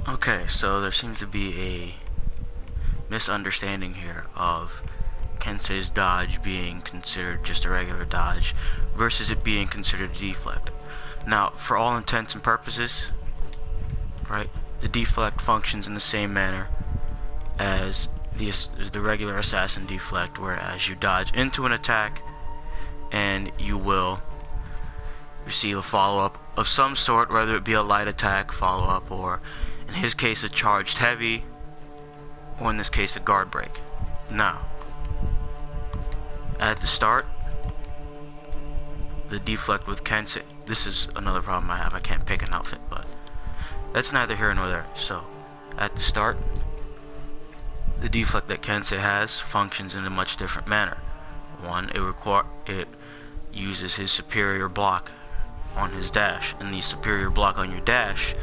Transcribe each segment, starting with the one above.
Okay, so there seems to be a misunderstanding here of Kensei's dodge being considered just a regular dodge versus it being considered a deflect. Now, for all intents and purposes, right, the deflect functions in the same manner as the regular assassin deflect, whereas you dodge into an attack and you will receive a follow-up of some sort, whether it be a light attack follow-up, or in his case a charged heavy, or in this case a guard break. Now, at the start, the deflect with Kensei, this is another problem I have, I can't pick an outfit, but that's neither here nor there. So, at the start, the deflect that Kensei has functions in a much different manner. One, it uses his superior block on his dash, and the superior block on your dash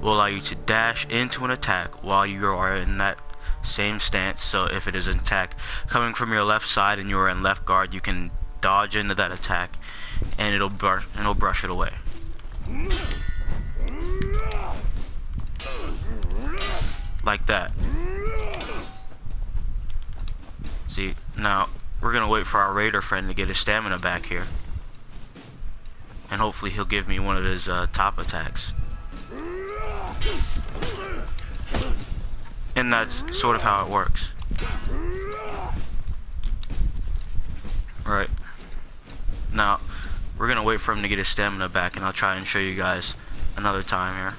will allow you to dash into an attack while you are in that same stance. So if it is an attack coming from your left side and you are in left guard, you can dodge into that attack and it'll brush it away. Like that. See, now we're gonna wait for our raider friend to get his stamina back here, and hopefully he'll give me one of his top attacks. And that's sort of how it works. Right. Now, we're gonna wait for him to get his stamina back, and I'll try and show you guys another time here.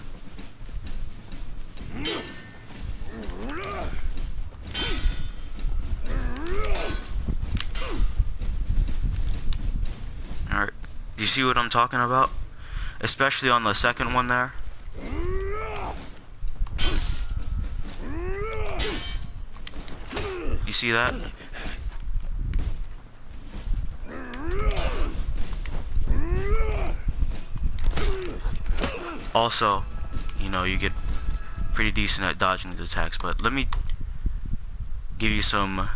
Alright, do you see what I'm talking about? Especially on the second one there. You see that? Also, you know, you get pretty decent at dodging these attacks, but let me give you something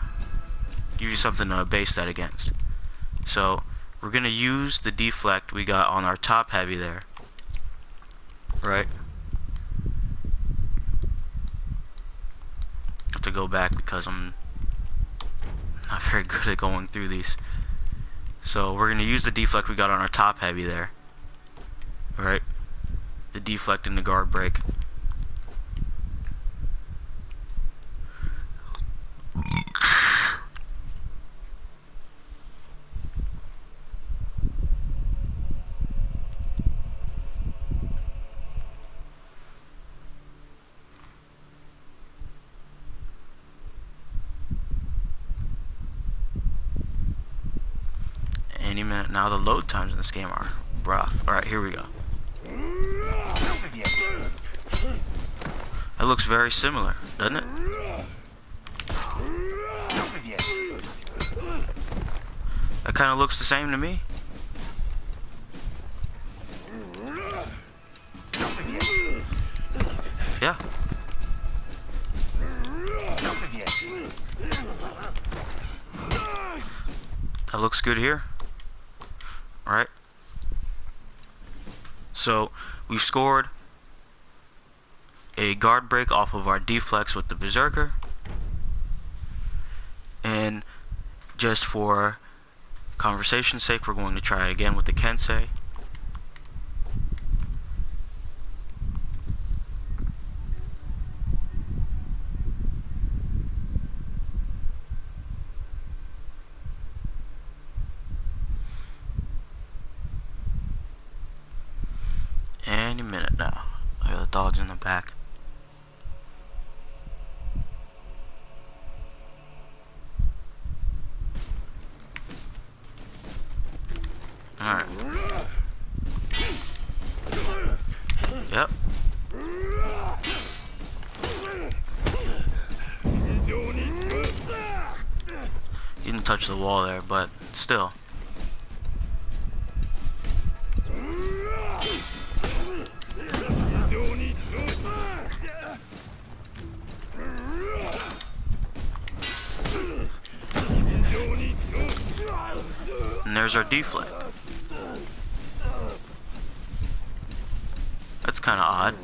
to base that against. So, we're gonna use the deflect we got on our top heavy there, right? I have to go back because I'm not very good at going through these. So we're gonna use the deflect we got on our top heavy there, right? The deflect and the guard break. Any minute now. The load times in this game are rough. Alright, here we go. It looks very similar, doesn't it? That kind of looks the same to me. Yeah. That looks good here. Alright. So, we scored a guard break off of our deflex with the Berserker. And just for conversation's sake, we're going to try it again with the Kensei. Any minute now. I got the dogs in the back. Alright. Yep. You didn't touch the wall there, but still. And there's our deflect. That's kind of odd.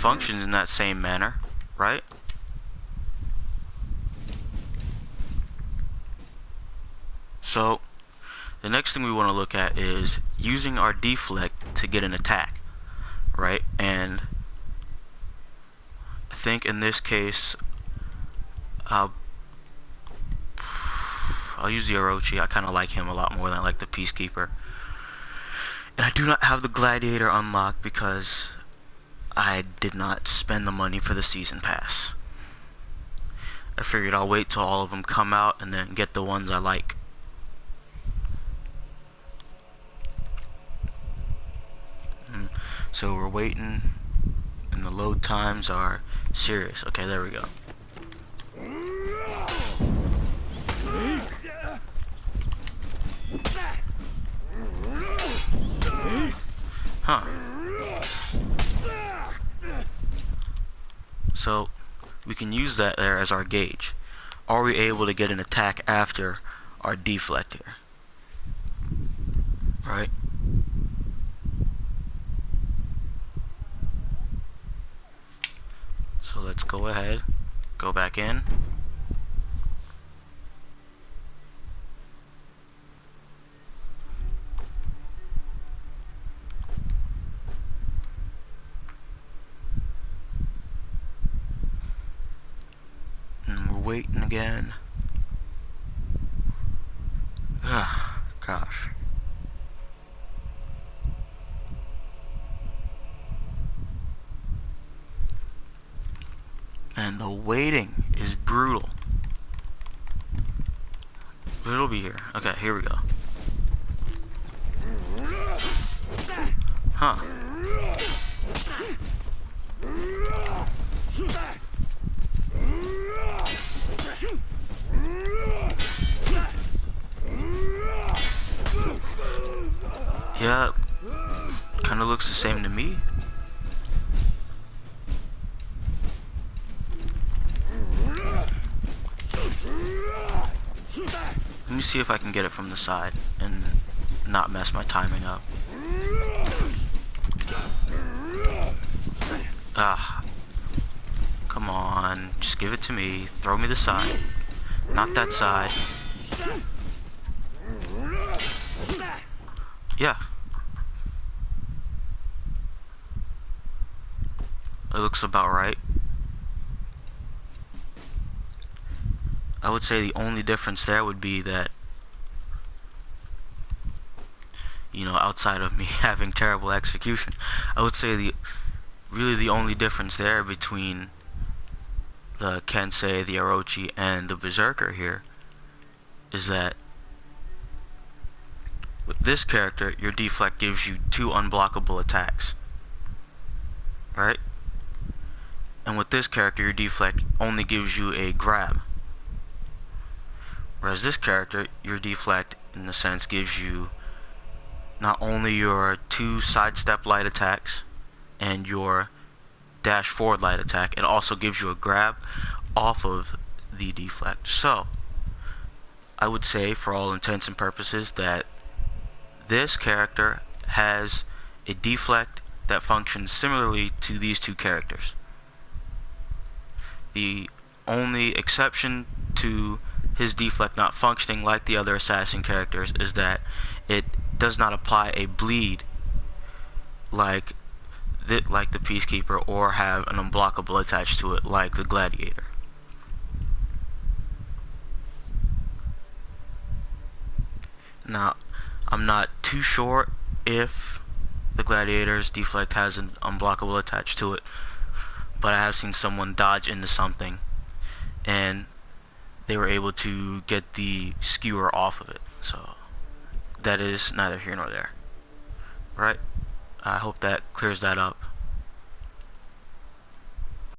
functions in that same manner, right? So the next thing we want to look at is using our deflect to get an attack, right? And I think in this case I'll use the Orochi. I kind of like him a lot more than I like the Peacekeeper. And I do not have the Gladiator unlocked because I did not spend the money for the season pass. I figured I'll wait till all of them come out and then get the ones I like. So we're waiting, and the load times are serious. Okay, there we go. Huh. So we can use that there as our gauge. Are we able to get an attack after our deflect here? Right? So let's go ahead, go back in. And we're waiting again. Ugh, gosh. And the waiting is brutal. But it'll be here. Okay, here we go. Huh. Yeah, kind of looks the same to me. Let me see if I can get it from the side and not mess my timing up. Ah, come on, just give it to me. Throw me the side, not that side. Yeah. It looks about right. I would say the only difference there would be that, you know, outside of me having terrible execution, I would say really the only difference there between the Kensei, the Orochi, and the Berserker here is that with this character, your deflect gives you 2 unblockable attacks, right? And with this character, your deflect only gives you a grab. Whereas this character, your deflect, in a sense, gives you not only your 2 sidestep light attacks and your dash forward light attack, it also gives you a grab off of the deflect. So, I would say, for all intents and purposes, that this character has a deflect that functions similarly to these 2 characters. The only exception to his deflect not functioning like the other assassin characters is that it does not apply a bleed like the Peacekeeper or have an unblockable attached to it like the Gladiator. Now, I'm not too sure if the Gladiator's deflect has an unblockable attached to it, but I have seen someone dodge into something and they were able to get the skewer off of it. So that is neither here nor there. Right? I hope that clears that up.